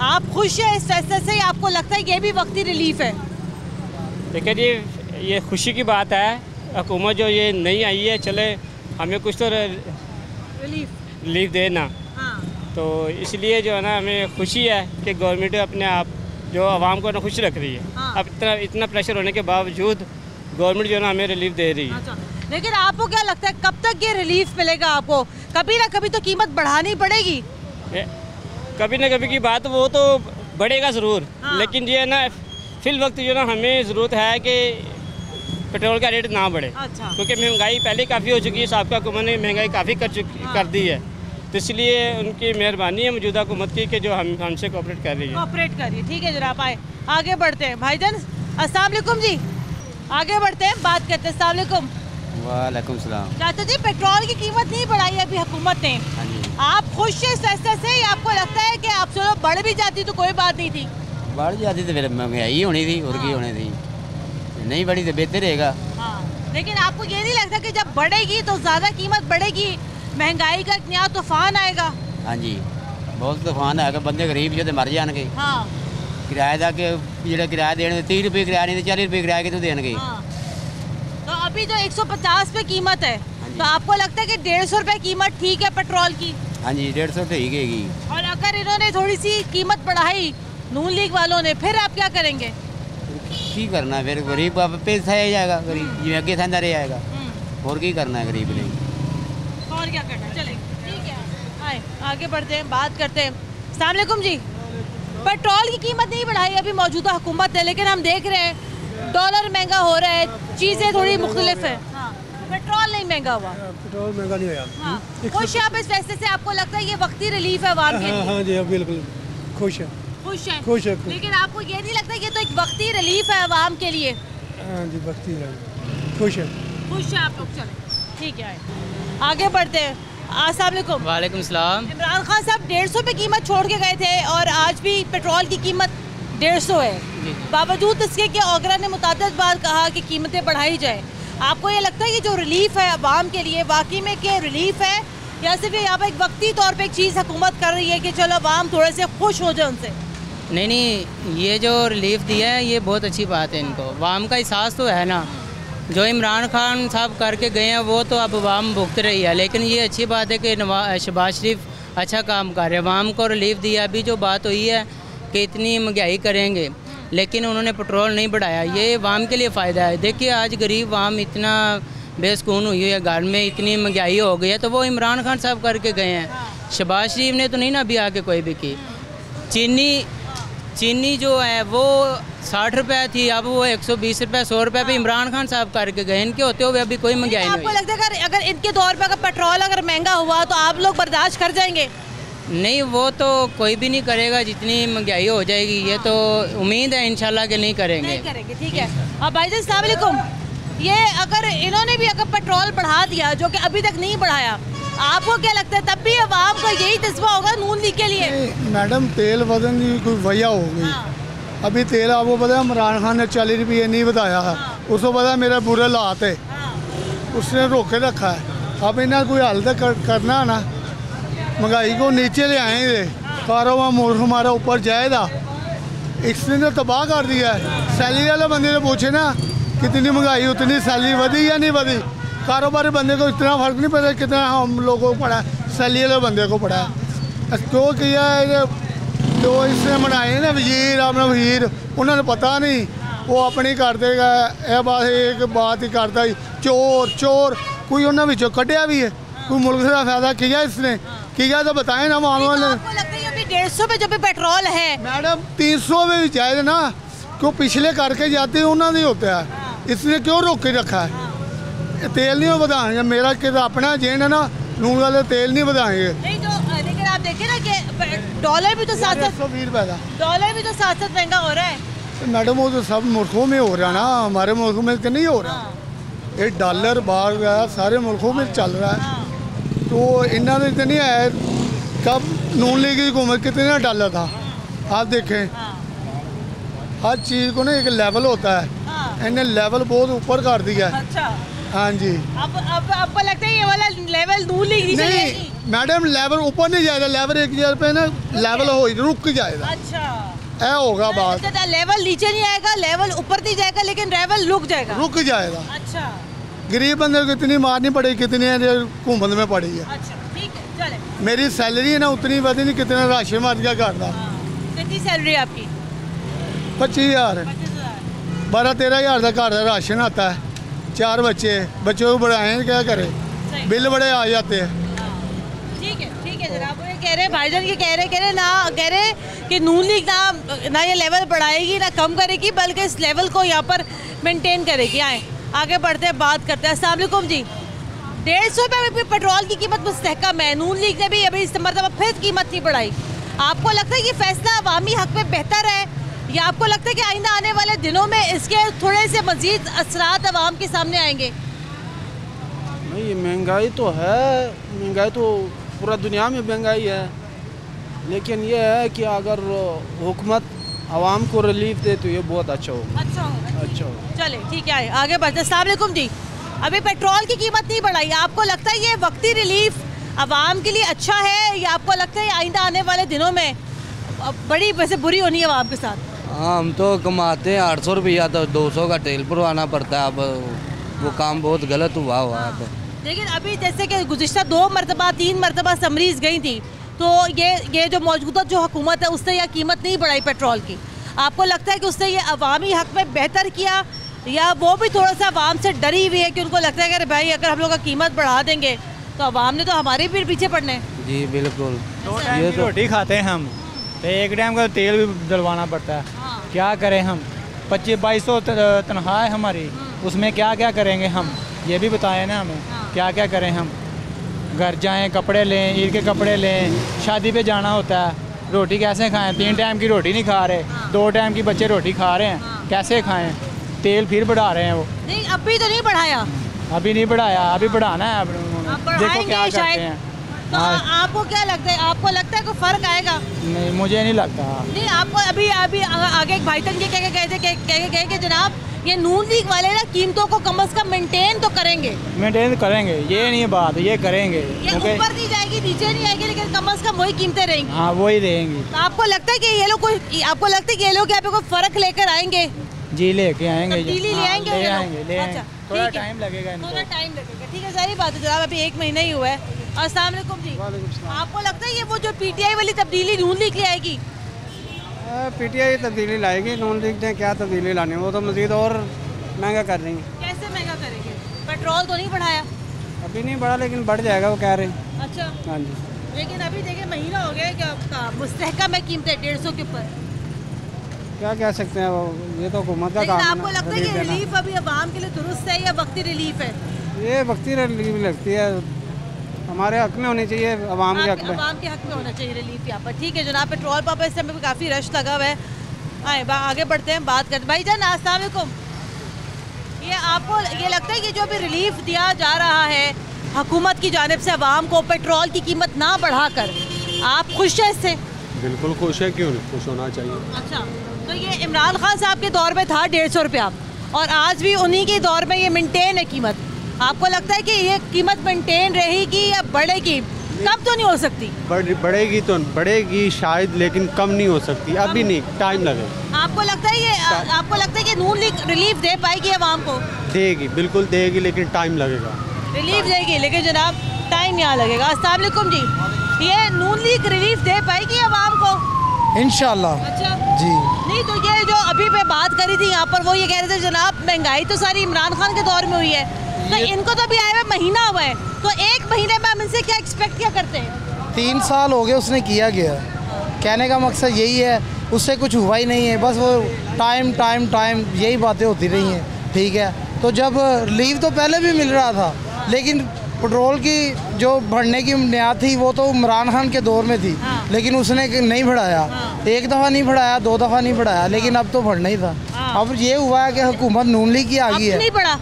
आप खुश हैं इस फैसले से? आपको लगता है ये भी वक्ती रिलीफ है? देखिए जी, ये खुशी की बात है, हुकूमत जो ये नहीं आई है, चले हमें कुछ तो रिलीफ देना। तो इसलिए जो है ना, हमें खुशी है कि गवर्नमेंट अपने आप जो आवाम को ना खुश रख रही है। हाँ। अब इतना प्रेशर होने के बावजूद गवर्नमेंट जो है ना हमें रिलीफ दे रही है। अच्छा, लेकिन आपको क्या लगता है कब तक ये रिलीफ मिलेगा आपको? कभी ना कभी तो कीमत बढ़ानी पड़ेगी। कभी ना कभी की बात वो तो बढ़ेगा ज़रूर। हाँ। लेकिन ये ना फिल वक्त जो ना हमें ज़रूरत है कि पेट्रोल का रेट ना बढ़े। अच्छा। क्योंकि महंगाई पहले काफ़ी हो चुकी है, साहब हुकूमत ने महंगाई काफ़ी कर दी है। तो इसलिए उनकी मेहरबानी है मौजूदा हुकूमत की कि जो हमसे कोऑपरेट कर रही है। कोऑपरेट करिए, ठीक है जनाब। आए आगे बढ़ते हैं भाईजान। अस्सलाम वालेकुम जी, आगे बढ़ते हैं, बात करते हैं। अस्सलाम वालेकुम। वालेकुम सलाम। चाचा जी, पेट्रोल की कीमत नहीं बढ़ाई अभी हुकूमत ने, आप खुश हैं इस फैसले से या आपको लगता है कि आप चलो बढ़ भी जाती तो कोई बात नहीं थी? बढ़ जाती तो फिर महंगाई होनी थी और की होनी थी, नहीं बढ़ी तो बेहतर रहेगा। हाँ, लेकिन आपको ये नहीं लगता कि जब बढ़ेगी तो ज़्यादा कीमत बढ़ेगी, महंगाई का एक नया तूफान आएगा? हाँ जी, बहुत तूफान आएगा, बंदे गरीब जो मर जाएंगे। हाँ। किराएदार के जो किराया देने 30 रुपये किराया नहीं तो 40 रुपये किराया के तो देंगे। हाँ। तो अभी जो 150 पे कीमत है, तो आपको लगता है कि 150 रुपये कीमत ठीक है पेट्रोल की? हाँ जी, 150 ठीक है। और अगर इन्होंने थोड़ी सी कीमत बढ़ाई नून लीग वालों ने, फिर आप क्या करेंगे? की करना फिर गरीब पैसा ही जाएगा, गरीब जिम्मे अगे था रह जाएगा। और की करना है गरीब ने, और क्या करना। चले ठीक है, आए आगे बढ़ते हैं, बात करते हैं। अस्सलाम वालेकुम जी, पेट्रोल की कीमत नहीं बढ़ाई अभी मौजूदा हुकूमत ने, लेकिन हम देख रहे हैं डॉलर महंगा हो रहा है, चीज़ें थोड़ी मुख्तलिफ है। हाँ, पेट्रोल नहीं महंगा हुआ। पेट्रोल महंगा नहीं हुआ। हाँ, खुश है आप इस फैसले से? आपको लगता है ये वक्ती रिलीफ है आवाम के लिए? हाँ जी, बिल्कुल खुश है। खुश है? खुश है। लेकिन आपको ये नहीं लगता ये तो एक वक्ती रिलीफ है आवाम के लिए? हाँ जी, वक्ती रिलीफ। खुश है। खुश है आप लोग। चले ठीक है, आगे बढ़ते हैं। अस्सलाम वालेकुम। वालेकुम सलाम। इमरान खान साहब 150 पे कीमत छोड़ के गए थे और आज भी पेट्रोल की कीमत 150 है। बावजूद इसके कि ओगरा ने मुतअद्दिद बार कहा कि कीमतें बढ़ाई जाए। आपको ये लगता है कि जो रिलीफ है आवाम के लिए वाकई में क्या रिलीफ है, या सिर्फ यहाँ पर एक वक्ती तौर पर एक चीज़ हुकूमत कर रही है कि चलो आवाम थोड़े से खुश हो जाए उनसे? नहीं, ये जो रिलीफ दिया है ये बहुत अच्छी बात है। इनको आवाम का एहसास तो है ना, जो इमरान खान साहब करके गए हैं वो तो अब आवाम भुगत रही है, लेकिन ये अच्छी बात है कि शहबाज शरीफ अच्छा काम कर रहे हैं, आवाम को रिलीफ दिया। अभी जो बात हुई है कि इतनी महंगाई करेंगे, लेकिन उन्होंने पेट्रोल नहीं बढ़ाया, ये आवाम के लिए फ़ायदा है। देखिए आज गरीब आवाम इतना बेसकून हुई है, घर में इतनी महंगाई हो गई है, तो वो इमरान खान साहब करके गए हैं। शहबाज शरीफ ने तो नहीं ना अभी आके कोई भी की। चीनी जो है वो 60 रुपये थी, अब वो 120 रुपये 100 रुपये पे इमरान खान साहब करके गए। इनके होते हुए अभी कोई महंगाई नहीं आपको लगता है अगर इनके दौर पे अगर पेट्रोल अगर महंगा हुआ तो आप लोग बर्दाश्त कर जाएंगे? नहीं, वो तो कोई भी नहीं करेगा, जितनी महंगाई हो जाएगी। ये तो उम्मीद है इंशाल्लाह कि नहीं करेंगे। ठीक है। अब भाईजान अस्सलाम वालेकुम, ये अगर इन्होंने भी अगर पेट्रोल बढ़ा दिया जो कि अभी तक नहीं बढ़ाया, आपको क्या लगता है तब भी आवाम का यही जज्बा होगा नून लीग के लिए? मैडम, तेल बदन की कोई वजह हो गई। अभी तेल आपको पता है इमरान खान ने 40 रुपये नहीं बताया है, उसको पता है मेरा बुरे हालात है, उसने रोके रखा है। अब इन्हें कोई हल तक करना ना, महंगाई को नीचे ले आएंगे, कारोबार मुल्क हमारा ऊपर जाएगा। इसने तो तबाह कर दिया है। सैलरी वाले बंदे ने पूछे ना कितनी महंगाई, उतनी सैलरी बढ़ी या नहीं बढ़ी? कारोबारी बंदे को इतना फर्क नहीं पड़ा कितना हम लोगों को पड़ा, सैलरी वाले बंदे को पड़ा। क्यों किया है जो इसने बनाए ना वजीर, अपना वजीर, उन्होंने पता नहीं, वो अपनी कर देगा। यह बात एक बात ही करता ही, चोर चोर कोई उन्होंने विचों कटिया भी है, कोई मुल्क से फायदा किया इसने किया तो बताएं ना। मामला ने 150 पे जब भी पेट्रोल है मैडम 300 में भी जाए ना, क्यों पिछले करके जाते हैं उन्होंने होता है, इसने क्यों रोक के रखा है? तेल नहीं बढ़ाएंगे, मेरा कितना अपना जेन है ना, नून वाले तेल नहीं बढ़ाएंगे। लेकिन आप देखिए ना कि डॉलर भी तो साथ साथ 120 रुपये का डॉलर भी तो साथ साथ महंगा हो रहा है। मैडम वो तो सब मुल्कों में हो रहा है ना, हमारे मुल्क में तो नहीं हो रहा। ये डॉलर बाहर गया, सारे मुल्कों में चल रहा है। तो इन्होंने तो नहीं है, कब नून लीग की हुकूमत कितने डॉलर था आप देखें। हर चीज़ को ना एक लेवल होता है, इन्हें लेवल बहुत ऊपर कर दिया है। अच्छा, हाँ जी। अब आपको लगता है ये वाला लेवल नून लीग नहीं मैडम, लेवल ऊपर नहीं जाएगा, लेवल एक जगह पे ना लेवल हो रुक जाएगा। अच्छा, ऐ होगा बात। लेवल नीचे नहीं आएगा, लेवल ऊपर नहीं जाएगा, लेकिन लेवल रुक जाएगा। अच्छा, गरीब बंदे को कितनी मारनी पड़ेगी, कितनी हुकूमत में पड़ी है। अच्छा ठीक है, चले। मेरी सैलरी है ना उतनी बढ़ी नहीं, कितना राशन मार गया करता। कितनी सैलरी आपकी? 25,000 12-13 हज़ार का घर का राशन आता है, 4 बच्चों को बढ़ाएं, क्या करें, बिल बड़े आ जाते हैं। ठीक है जनाब, वो ये कह रहे भाईजान ये कह रहे कि नून लीग ना ये लेवल बढ़ाएगी ना कम करेगी, बल्कि इस लेवल को यहाँ पर मेंटेन करेगी। आए आगे बढ़ते हैं, बात करते हैं। अस्सलाम वालेकुम जी। 150 रुपये पेट्रोल की कीमत मुस्तहकम है, नून लीग ने भी अभी इस मरतबा फिर कीमत नहीं बढ़ाई। आपको लगता है ये फैसला अवामी हक में बेहतर है, या आपको लगता है कि आइंदा आने वाले दिनों में इसके थोड़े से मजीद असरात अवाम के सामने आएंगे? नहीं, महंगाई तो है, महंगाई तो पूरा दुनिया में महंगाई है, लेकिन ये है कि अगर हुकूमत आवाम को रिलीफ दे तो ये बहुत अच्छा होगा। अच्छा हो। चले ठीक है, आगे बढ़ते। अस्सलाम वालेकुम जी। अभी पेट्रोल की कीमत नहीं बढ़ाई, आपको लगता है ये वक्ती रिलीफ आवाम के लिए अच्छा है, या आपको लगता है आइंदा आने वाले दिनों में बड़ी वैसे बुरी होनी है आवाम के साथ? हाँ, हम तो कमाते हैं 800 रुपया, तो 200 का तेल भरवाना पड़ता है। अब वो काम बहुत गलत हुआ है। लेकिन अभी जैसे कि गुज़िश्ता 2 मरतबा 3 मरतबा समरीज गई थी, तो ये जो मौजूदा जो हुकूमत है उसने यह कीमत नहीं बढ़ाई पेट्रोल की, आपको लगता है कि उसने ये अवामी हक में बेहतर किया, या वो भी थोड़ा सा अवाम से डरी हुई है कि उनको लगता है कि अरे भाई अगर हम लोग का कीमत बढ़ा देंगे तो अवाम ने तो हमारे भी पीछे पड़ने? जी बिल्कुल। 2 टाइम की रोटी खाते हैं हम, तो 1 टाइम का तेल भी डलवाना पड़ता है। क्या करें हम, 2500 तनख्वाह है हमारी, उसमें क्या क्या करेंगे हम, ये भी बताएं ना हमें। क्या क्या करें हम, घर जाएं, कपड़े लें, ईद के कपड़े लें, शादी पे जाना होता है, रोटी कैसे खाएं? 3 टाइम की रोटी नहीं खा रहे, 2 टाइम की बच्चे रोटी खा रहे हैं, कैसे खाएं? तेल फिर बढ़ा रहे हैं वो। नहीं, अभी तो नहीं बढ़ाया, अभी नहीं बढ़ाया, अभी बढ़ाना है। देखो क्या करते हैं। तो आपको क्या लगता है, आपको लगता है कोई फ़र्क आएगा? नहीं, मुझे नहीं लगता। नहीं, आपको अभी आगे एक भाईजान ये कहे कि जनाब ये नून लीग वाले ना कीमतों को कम से कम मेंटेन तो करेंगे। मेंटेन करेंगे, ये नहीं बात, ये करेंगे। ये ऊपर नहीं जाएगी, नीचे नहीं आएगी, लेकिन कम से कम वही कीमतें रहेंगी। हाँ, वही रहेंगी। तो आपको लगता है कि ये लोग आपको लगता है कि ये लोग यहाँ पे कोई फ़र्क लेकर आएंगे? जी लेके आएंगे, ले आएंगे। अच्छा, थोड़ा टाइम लगेगा, थोड़ा टाइम लगेगा। ठीक है, सारी बात है जनाब, अभी 1 महीना ही हुआ है। अस्सलाम वालेकुम जी। आपको लगता है ये वो जो पीटीआई वाली तब्दीली नून लीग ले आएगी? पीटीआई तब्दीली लाएगी, नून लीग ने क्या तब्दीली लानी, वो तो मज़ीद और महंगा कर रही है। कैसे महंगा करेंगे? पेट्रोल तो नहीं बढ़ाया? अभी नहीं बढ़ा, लेकिन बढ़ जाएगा वो कह रहे हैं। अच्छा, हाँ जी। लेकिन अभी देखिए महीना हो गया क्या मुस्तहकम है कीमतें 150 के ऊपर। क्या कह सकते हैं, वो ये तो हुकूमत का काम है। आपको लगता है कि रिलीफ अभी आवाम के लिए दुरुस्त है या वक्ती रिलीफ है? ये वक्ती रिलीफ लगती है, हमारे हक में होनी चाहिए, आवाम के हक में। आवाम के हक में होना चाहिए रिलीफ यहाँ पर। ठीक है जनाब, पेट्रोल पंप इस समय काफ़ी रश लगा हुआ है। आए आगे बढ़ते हैं, बात करते हैं। भाईजान अस्सलाम वालेकुम। ये आपको ये लगता है कि जो अभी रिलीफ दिया जा रहा है हुकूमत की जानिब से आवाम को पेट्रोल की कीमत ना बढ़ाकर, आप खुश हैं इससे? बिल्कुल खुश है, क्यों नहीं खुश होना चाहिए। अच्छा, तो ये इमरान खान साहब के दौर में था 150 रुपया, और आज भी उन्हीं के दौर में ये मेंटेन है कीमत। आपको लगता है कि ये कीमत मेंटेन रहेगी या बढ़ेगी? कम तो नहीं हो सकती? बढ़ेगी तो बढ़ेगी शायद, लेकिन कम नहीं हो सकती, अभी नहीं, टाइम लगेगा। आपको लगता है कि नून लीग रिलीफ दे पाएगी आवाम को? देगी, बिल्कुल देगी, लेकिन टाइम लगेगा। रिलीफ देगी, लेकिन जनाब टाइम यहाँ लगेगा। अस्सलाम वालेकुम जी। ये नून लीग रिलीफ दे पाएगी आवाम को? इंशाल्लाह। अच्छा जी। नहीं, तो ये जो अभी पे बात करी थी यहाँ पर, वो ये कह रहे थे जनाब महंगाई तो सारी इमरान खान के दौर में हुई है, तो इनको तो अभी आए हुए महीना हुआ है, तो 1 महीने में हम इनसे क्या एक्सपेक्ट क्या करते हैं? 3 साल हो गए उसने किया गया, कहने का मकसद यही है, उससे कुछ हुआ ही नहीं है, बस वो टाइम टाइम टाइम यही बातें होती रही हैं। ठीक है, तो जब रिलीफ तो पहले भी मिल रहा था, लेकिन पेट्रोल की जो बढ़ने की बुनियाद थी वो तो इमरान खान के दौर में थी। हाँ। लेकिन उसने नहीं बढ़ाया। हाँ। 1 दफ़ा नहीं बढ़ाया, 2 दफ़ा नहीं बढ़ाया, लेकिन अब तो बढ़ना ही था। हाँ। अब ये हुआ है कि हुकूमत नून लीग की आ गई है। नहीं बढ़ा,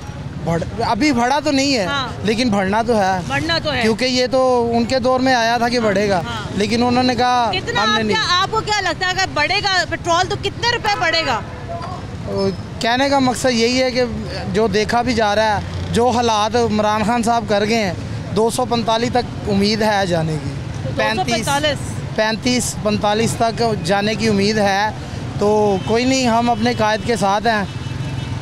अभी बढ़ा तो नहीं है। हाँ। लेकिन बढ़ना तो है, क्योंकि ये तो उनके दौर में आया था कि बढ़ेगा। हाँ। लेकिन उन्होंने कहा हमने नहीं। आपको क्या लगता है अगर बढ़ेगा पेट्रोल तो कितने रुपए बढ़ेगा? कहने का मकसद यही है कि जो देखा भी जा रहा है, जो हालात इमरान खान साहब कर गए हैं, 245 तक उम्मीद है जाने की। 35-45 तक जाने की उम्मीद है। तो कोई नहीं, हम अपने कायद के साथ हैं,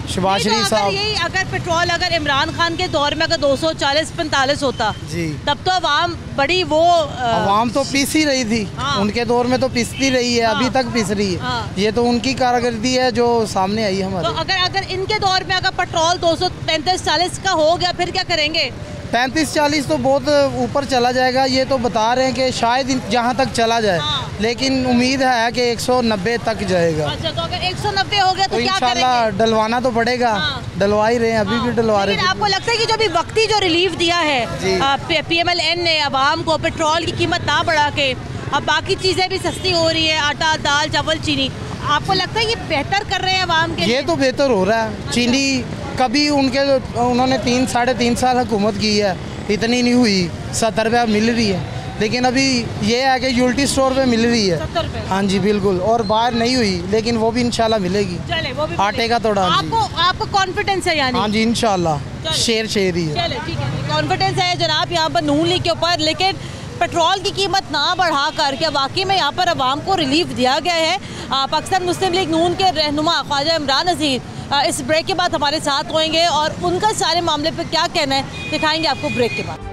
शहबाज शरीफ साहब। यही अगर पेट्रोल अगर इमरान खान के दौर में अगर 240-45 होता जी, तब तो अवाम बड़ी वो अवाम तो पीस ही रही थी। उनके दौर में तो पिसती रही है, अभी तक पिस रही है। ये तो उनकी कारकर्दगी है जो सामने आई हमारे। तो अगर इनके दौर में अगर पेट्रोल 235-40 का हो गया फिर क्या करेंगे? 35-40 तो बहुत ऊपर चला जाएगा। ये तो बता रहे हैं कि शायद जहाँ तक चला जाए, लेकिन उम्मीद है कि 190 तक जाएगा। अच्छा, तो अगर 190 हो गया तो क्या इंशाल्लाह डलवाना तो पड़ेगा। डलवा ही रहे हैं, अभी भी डलवा रहे हैं। आपको लगता है कि जो भी वक्ती जो रिलीफ दिया है PMLN ने अवाम को, पेट्रोल की कीमत ना बढ़ा के अब बाकी चीज़ें भी सस्ती हो रही है, आटा दाल चावल चीनी, आपको लगता है ये बेहतर कर रहे हैं अवाम के लिए? ये तो बेहतर हो रहा है। चीनी कभी उन्होंने 3-3.5 साल हुकूमत की है, इतनी नहीं हुई, 70 रुपये मिल रही है। लेकिन अभी ये है कि यूटिलिटी स्टोर पे मिल रही है 70 रुपये। हाँ जी बिल्कुल, और बाहर नहीं हुई, लेकिन वो भी इंशाल्लाह मिलेगी। चले, वो भी आटे का तोड़ा। आपको कॉन्फिडेंस है यानी? हाँ जी इंशाल्लाह, शेर ही है। चले ठीक है, कॉन्फिडेंस है जनाब यहाँ पर नून लीग के ऊपर। लेकिन पेट्रोल की कीमत ना बढ़ा करके वाकई में यहाँ पर अवाम को रिलीफ दिया गया है। पाकिस्तान मुस्लिम लीग नून के रहनुमा ख्वाजा इमरान नज़ीर इस ब्रेक के बाद हमारे साथ होंगे और उनका सारे मामले पर क्या कहना है दिखाएंगे आपको ब्रेक के बाद।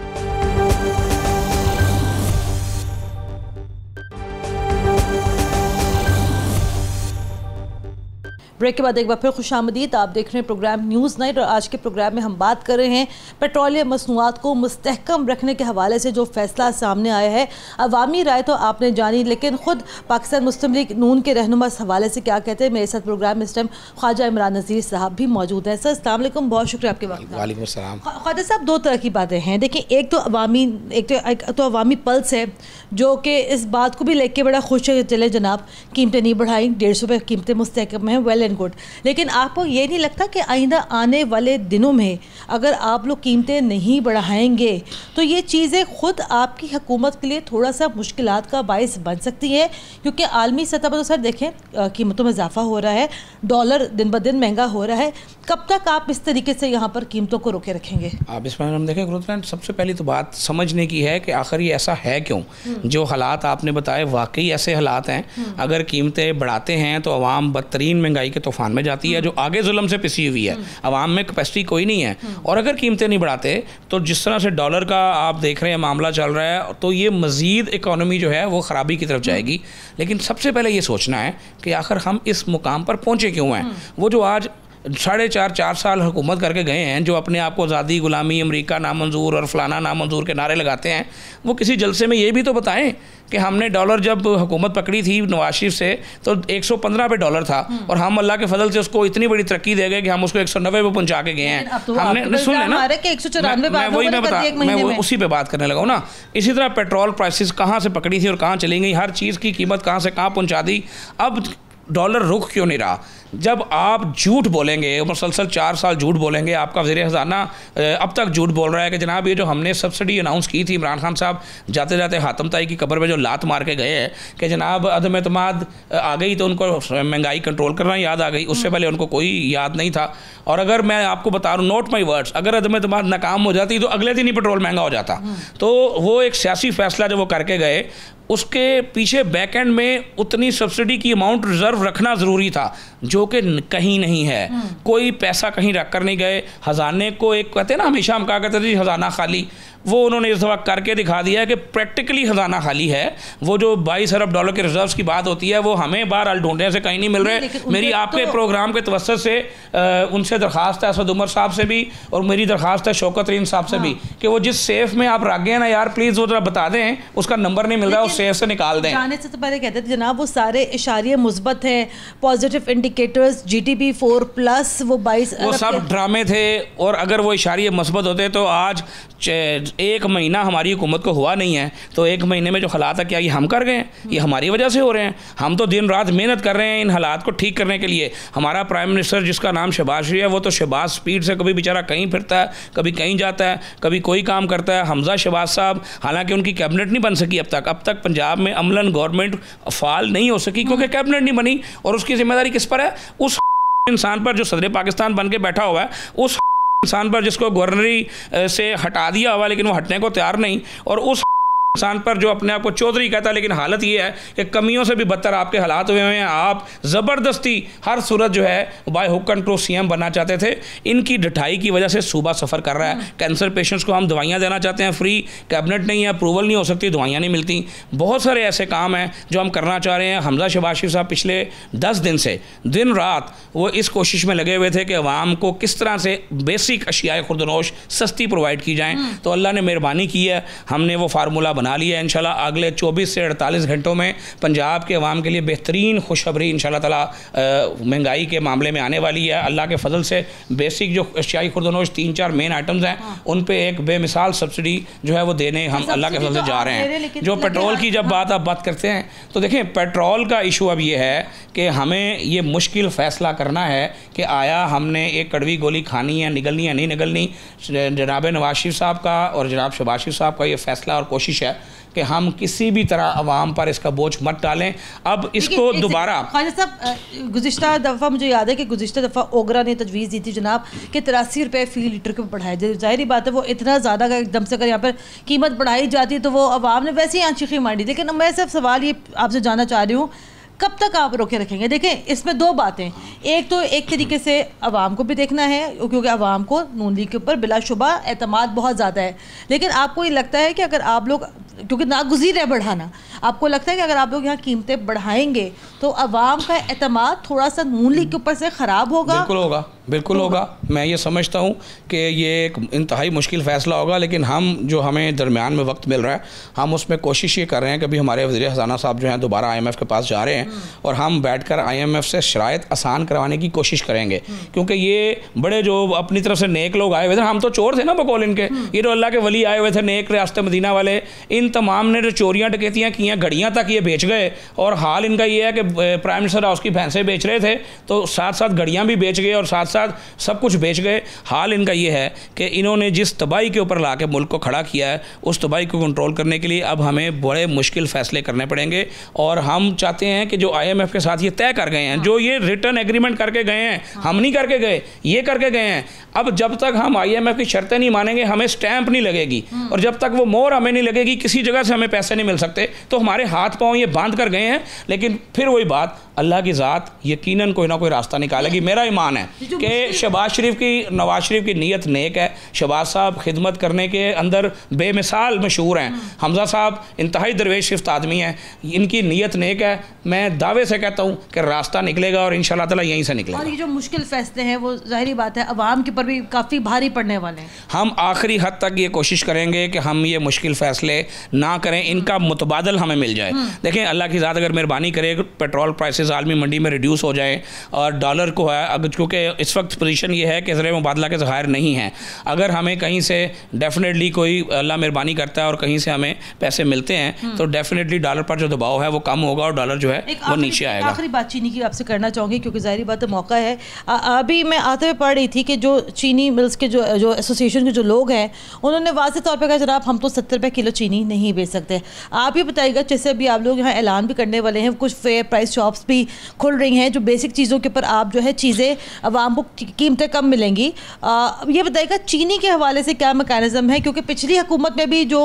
ब्रेक के बाद एक बार फिर खुशामदीद। आप देख रहे हैं प्रोग्राम न्यूज़ नाइट और आज के प्रोग्राम में हम बात कर रहे हैं पेट्रोलियम मसनूआत को मुस्तहकम रखने के हवाले से जो फैसला सामने आया है। अवामी राय तो आपने जानी, लेकिन ख़ुद पाकिस्तान मुस्लिम लीग नून के रहनुमा इस हवाले से क्या कहते हैं। मेरे साथ प्रोग्राम में इस टाइम ख्वाजा इमरान नज़ीर साहब भी मौजूद हैं। सर अस्सलाम वालेकुम, बहुत शुक्रिया आपके वक्त। वालेकुम अस्सलाम। ख्वाजा साहब, दो तरह की बातें हैं। देखिए, एक तो अवामी पल्स है जो कि इस बात को भी लेके बड़ा खुश है, चले जनाब कीमतें नहीं बढ़ाई, 150 रुपये कीमतें मुस्तहकम हैं, वेल एंड गुड। लेकिन आपको ये नहीं लगता कि आइंदा आने वाले दिनों में अगर आप लोग कीमतें नहीं बढ़ाएंगे तो ये चीज़ें ख़ुद आपकी हुकूमत के लिए थोड़ा सा मुश्किलात का बायस बन सकती हैं? क्योंकि आलमी सतह पर तो सर देखें कीमतों में इजाफा हो रहा है, डॉलर दिन ब दिन महंगा हो रहा है। कब तक आप इस तरीके से यहाँ पर कीमतों को रोके रखेंगे? आप इसमें हम देखें गुरुद्वारा, सबसे पहली तो बात समझने की है कि आखिर ये ऐसा है क्यों। जो हालात आपने बताए वाकई ऐसे हालात हैं। अगर कीमतें बढ़ाते हैं तो अवाम बदतरीन महंगाई के तूफान में जाती है जो आगे जुल्म से पिसी हुई है। अवाम में कैपेसिटी कोई नहीं है। और अगर कीमतें नहीं बढ़ाते तो जिस तरह से डॉलर का आप देख रहे हैं मामला चल रहा है, तो ये मज़ीद इकॉनमी जो है वो ख़राबी की तरफ जाएगी। लेकिन सबसे पहले ये सोचना है कि आखिर हम इस मुकाम पर पहुँचे क्यों हैं। वो जो आज 4.5 साल हुकूमत करके गए हैं, जो अपने आप को आज़ादी, गुलामी, अमेरिका नामंजूर और फलाना नामंजूर के नारे लगाते हैं, वो किसी जलसे में ये भी तो बताएं कि हमने डॉलर जब हुकूमत पकड़ी थी नवाज शरीफ से तो 115 पे डॉलर था और हम अल्लाह के फजल से उसको इतनी बड़ी तरक्की दे गए कि हम उसको 190 पे पहुंचा के गए हैं। हमने सुन लेना, मैं उसी पे बात करने लगा हूँ ना। इसी तरह पेट्रोल प्राइसेस कहाँ से पकड़ी थी और कहाँ चली गई, हर चीज़ की कीमत कहाँ से कहाँ पहुँचा दी। अब डॉलर रुक क्यों नहीं रहा? जब आप झूठ बोलेंगे, मुसलसल 4 साल झूठ बोलेंगे, आपका वज़ीर ख़ज़ाना अब तक झूठ बोल रहा है कि जनाब ये जो हमने सब्सिडी अनाउंस की थी, इमरान खान साहब जाते जाते हातम ताई की कब्र में जो लात मार के गए हैं कि जनाब अदम एतमाद आ गई तो उनको महंगाई कंट्रोल करना याद आ गई, उससे पहले उनको कोई याद नहीं था। और अगर मैं आपको बता रहा हूँ, नोट माई वर्ड्स, अगर अदम एतमाद नाकाम हो जाती तो अगले दिन ही पेट्रोल महंगा हो जाता। तो वो एक सियासी फैसला जो वो करके गए, उसके पीछे बैक एंड में उतनी सब्सिडी की अमाउंट रिजर्व रखना ज़रूरी था, जो कि कहीं नहीं है। कोई पैसा कहीं रख कर नहीं गए। ख़जाने को एक कहते हैं ना, हमेशा हम कहा करते थे ख़जाना खाली, वो उन्होंने इस दफ़ा करके दिखा दिया है कि प्रैक्टिकली ख़जाना खाली है। वो जो 22 अरब डॉलर के रिजर्व्स की बात होती है वो हमें बहरहाल ढूंढने से कहीं नहीं मिल रहे। मेरी आपके प्रोग्राम के तवस्सुत से उनसे दरख्वास्त है, असद उमर साहब से भी, और मेरी दरख्वास्त है शौकत तरीन साहब से भी, कि वो जिस सेफ में आप रख गए ना यार, प्लीज़ वो ज़रा बता दें, उसका नंबर नहीं मिल रहा, उस सेफ से निकाल दें। जाने से तो पहले कहते थे जनाब वो सारे इशारे मुस्बत हैं, पॉजिटिव इंडिकेटर्स, GDP 4+, वो 22 वो सब ड्रामे थे। और अगर वो इशारे मुस्बत होते तो आज 1 महीना हमारी हुकूमत को हुआ नहीं है, तो 1 महीने में जो हालात है क्या ये हम कर गए हैं? ये हमारी वजह से हो रहे हैं। हम तो दिन रात मेहनत कर रहे हैं इन हालात को ठीक करने के लिए। हमारा प्राइम मिनिस्टर जिसका नाम शहबाज शरीफ है, वो तो शहबाज स्पीड से कभी बेचारा कहीं फिरता है, कभी कहीं जाता है, कभी कोई काम करता है। हमजा शहबाज साहब, हालांकि उनकी कैबिनेट नहीं बन सकी अब तक पंजाब में अमलन गवर्नमेंट फाल नहीं हो सकी क्योंकि कैबिनेट नहीं बनी। और उसकी जिम्मेदारी किस पर है? उस इंसान पर जो सदर पाकिस्तान बन के बैठा हुआ है, उस इंसान पर जिसको गवर्नरी से हटा दिया हुआ लेकिन वो हटने को तैयार नहीं, और उस इंसान पर जो अपने आप को चौधरी कहता है, लेकिन हालत ये है कि कमियों से भी बदतर आपके हालात हुए हैं। आप ज़बरदस्ती हर सूरत जो है by hook and cross CM बनना चाहते थे। इनकी ढिठाई की वजह से सूबा सफ़र कर रहा है। कैंसर पेशेंट्स को हम दवाइयाँ देना चाहते हैं फ्री, कैबिनेट नहीं है, अप्रूवल नहीं हो सकती, दवाइयाँ नहीं मिलती। बहुत सारे ऐसे काम हैं जो हम करना चाह रहे हैं। हमजा शहबाज शरीफ साहब पिछले 10 दिन से दिन रात वो इस कोशिश में लगे हुए थे कि अवाम को किस तरह से बेसिक अशियाए खुर्दनोश सस्ती प्रोवाइड की जाएँ। तो अल्लाह ने मेहरबानी की है, हमने वो फार्मूला बना लिया है। इंशाल्लाह अगले 24 से 48 घंटों में पंजाब के अवाम के लिए बेहतरीन खुशखबरी इंशाल्लाह ताला महंगाई के मामले में आने वाली है। अल्लाह के फजल से बेसिक जो अशियाई खुर्दनोश 3-4 मेन आइटम्स हैं उन पे एक बेमिसाल सब्सिडी जो है वो देने हम अल्लाह के फजल से जा रहे हैं। जो पेट्रोल की जब आप बात करते हैं तो देखें, पेट्रोल का इशू अब ये है कि हमें ये मुश्किल फ़ैसला करना है कि आया हमने एक कड़वी गोली खानी है, निगलनी है नहीं निगलनी। जनाब नवाज शरीफ साहब का और जनाब शहबाज शरीफ साहब का ये फ़ैसला और कोशिश है कि हम किसी भी तरह अवाम पर इसका बोझ मत डालें। अब इसको दोबारा ख्वाजा साहब, गुज़िश्ता दफ़ा मुझे याद है कि गुज़िश्ता दफ़ा ओगरा ने तजवीज़ दी थी जनाब कि 83 रुपये फ़ी लीटर के बढ़ाया जाए। जाहिर बात है वो इतना ज़्यादा एकदम से अगर यहाँ पर कीमत बढ़ाई जाती है तो वो अवाम ने वैसे ही आंशिकी मार दी। लेकिन मैं सिर्फ सवाल ये आपसे जानना चाह रही हूँ, कब तक आप रोके रखेंगे? देखें, इसमें दो बातें, एक तो एक तरीके से अवाम को भी देखना है क्योंकि अवाम को नून लीग के ऊपर बिलाशुबा एतमाद बहुत ज़्यादा है। लेकिन आपको ये लगता है कि अगर आप लोग, क्योंकि नागुज़ीर है बढ़ाना, आपको लगता है कि अगर आप लोग यहाँ कीमतें बढ़ाएंगे तो अवाम का एतमाद थोड़ा सा नून लीग के ऊपर से ख़राब होगा? बिल्कुल होगा, बिल्कुल होगा। मैं ये समझता हूँ कि ये एक इंतहाई मुश्किल फ़ैसला होगा, लेकिन हम जो हमें दरमियान में वक्त मिल रहा है हम उसमें कोशिश ये कर रहे हैं कि अभी हमारे वज़ीर ख़ज़ाना साहब जो हैं दोबारा IMF के पास जा रहे हैं और हम बैठकर IMF से शराइत आसान करवाने की कोशिश करेंगे। क्योंकि ये बड़े जो अपनी तरफ से नेक लोग आए हुए थे, हम तो चोर थे ना बकौल इनके, ये जो अल्लाह के वली आए हुए थे नेक रियासत मदीना वाले, इन तमाम ने जो चोरियाँ डकैतियाँ की हैं, घड़ियाँ तक ये बेच गए। और हाल इनका ये है कि प्राइम मिनिस्टर हाउस की भैंसें बेच रहे थे तो साथ साथ घड़ियाँ भी बेच गए और साथ साथ सब कुछ बेच गए। हाल इनका ये है कि इन्होंने जिस तबाही के ऊपर ला के मुल्क को खड़ा किया है उस तबाही को कंट्रोल करने के लिए अब हमें बड़े मुश्किल फ़ैसले करने पड़ेंगे। और हम चाहते हैं कि जो IMF के साथ ये तय कर गए हैं, जो ये रिटर्न एग्रीमेंट करके गए हैं, हम नहीं करके गए, ये करके गए हैं। अब जब तक हम IMF की शर्तें नहीं मानेंगे हमें स्टैंप नहीं लगेगी, और जब तक वो मोहर हमें नहीं लगेगी किसी जगह से हमें पैसे नहीं मिल सकते। तो हमारे हाथ पाँव ये बांध कर गए हैं, लेकिन फिर वही बात, अल्लाह की ज़ात यकीनन कोई ना कोई रास्ता निकालेगी। मेरा ईमान है कि शहबाज शरीफ की, नवाज शरीफ की नीयत नेक है। शहबाज साहब खिदमत करने के अंदर बेमिसाल मशहूर हैं। हमजा साहब इंतहाई दरवेश शिफ्त आदमी हैं, इनकी नीयत नेक है। मैं दावे से कहता हूँ कि रास्ता निकलेगा और इंशाल्लाह ताला यहीं से निकलेगा। और ये जो मुश्किल फ़ैसले हैं वो जाहिर बात है अवाम के ऊपर भी काफ़ी भारी पड़ने वाले हैं। हम आखिरी हद तक ये कोशिश करेंगे कि हम ये मुश्किल फ़ैसले ना करें, इनका मुतबादल हमें मिल जाए। देखें, अल्लाह की ज़ात अगर मेहरबानी करे, पेट्रोल प्राइसेस आलमी मंडी में रिड्यूस हो जाए और डॉलर को है, अगर क्योंकि इस वक्त पोजीशन ये है कि ज़रिए मुबादला के ज़खायर नहीं है, अगर हमें कहीं से डेफिनेटली कोई अल्लाह मेहरबानी करता है और कहीं से हमें पैसे मिलते हैं तो डेफिनेटली डॉलर पर जो दबाव है वो कम होगा और डॉलर जो है वो नीचे आएगा। आखिरी बात चीनी की आपसे करना चाहूँगी क्योंकि ज़ाहिर बात है मौका है। अभी मैं आते हुए पढ़ रही थी कि जो चीनी मिल्स के जो एसोसिएशन के जो लोग हैं उन्होंने वाज़ेह तौर पर कहा जनाब हम तो 70 रुपये किलो चीनी नहीं बेच सकते। आप ये बताइएगा, जैसे अभी आप लोग यहाँ ऐलान भी करने वाले हैं, कुछ फेयर प्राइस शॉप्स भी खुल रही हैं जो बेसिक चीज़ों के ऊपर आप जो है चीज़ें आवाम को कीमतें कम मिलेंगी। ये बताइएगा चीनी के हवाले से क्या मैकेनिज़्म है, क्योंकि पिछली हुकूमत में भी जो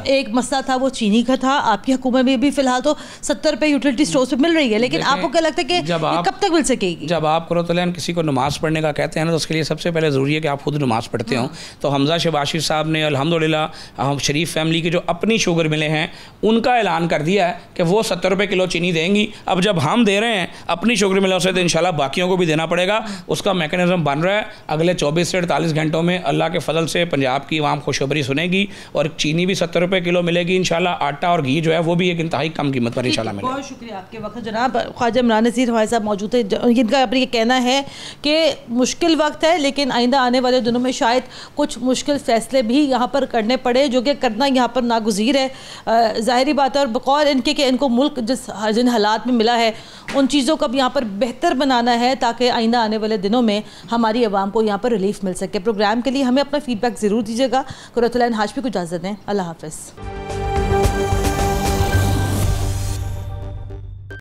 एक मसला था वो चीनी का था, आपकी हुकूमत में भी फ़िलहाल तो 70 रुपये यूटिलिटी स्टोर पर मिल रही है, लेकिन आपको क्या लगता है कि कब तक मिल सकेगी? जब आप कुरतुल किसी को नमाज़ पढ़ने का कहते हैं ना तो उसके लिए सबसे पहले ज़रूरी है कि आप खुद नमाज़ पढ़ते हो। तो हमजा शहबाज शरीफ साहब ने अल्हम्दुलिल्लाह हम शरीफ फैमिली के जो अपनी शुगर मिले हैं उनका ऐलान कर दिया है कि वो 70 रुपये किलो चीनी देंगी। अब जब हम दे रहे हैं अपनी शुगर मिलों से तो इंशाल्लाह बाकियों को भी देना पड़ेगा, उसका मैकेनिज़्म बन रहा है। अगले 24 से 48 घंटों में अल्लाह के फजल से पंजाब की आवाम खुशखबरी सुनेगी और चीनी भी 70 रुपये किलो मिलेगी इंशाल्लाह। आटा और घी जो है वो भी एक इंतहाई कम कीमत पर इंशाल्लाह मिलेगा। बहुत शुक्रिया आपके वक्त जनाब। ख्वाजा इमरान नज़ीर हमारे साथ मौजूद है, जिनका अपना ये कहना है कि मुश्किल वक्त है लेकिन आइंदा आने वाले दिनों में शायद कुछ मुश्किल फ़ैसले भी यहाँ पर करने पड़े जो कि करना यहाँ पर नागुज़ीर है। ज़ाहिरी बात है और बकौल इनके कि इनको मुल्क जिन हालात में मिला है उन चीज़ों को अब यहाँ पर बेहतर बनाना है ताकि आइंदा आने वाले दिनों में हमारी आवाम को यहाँ पर रिलीफ मिल सके। प्रोग्राम के लिए हमें अपना फ़ीडबैक ज़रूर दीजिएगा। कुरतुल हाशमी को इजाज़त दें। अल्लाह हाफ़िज़।